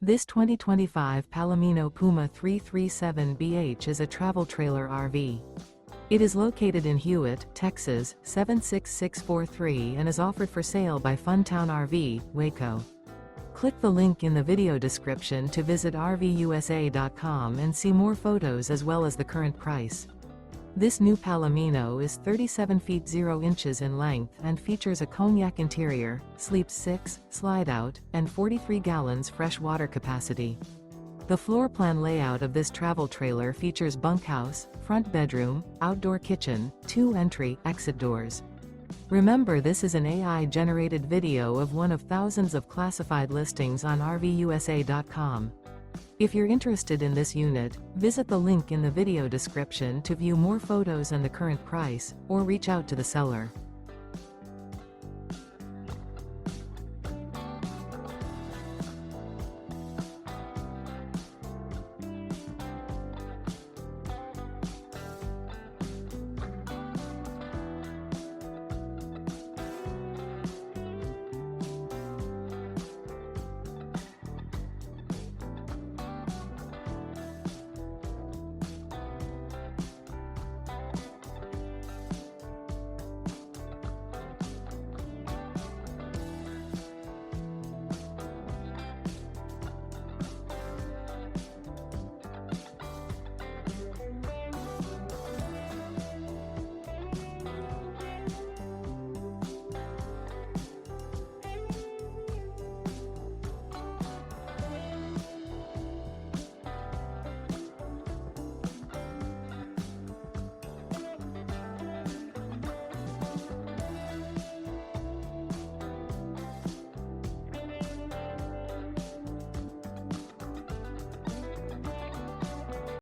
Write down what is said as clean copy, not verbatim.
This 2025 Palomino Puma 337BH is a travel trailer RV. It is located in Hewitt, Texas, 76643 and is offered for sale by Funtown RV, Waco. Click the link in the video description to visit RVUSA.com and see more photos as well as the current price. This new Palomino is 37 feet 0 inches in length and features a COGNAC interior, sleeps 6, slide-out, and 43 gallons fresh water capacity. The floor plan layout of this travel trailer features bunkhouse, front bedroom, outdoor kitchen, 2 entry/exit doors. Remember, this is an AI-generated video of one of thousands of classified listings on RVUSA.com. If you're interested in this unit, visit the link in the video description to view more photos and the current price, or reach out to the seller.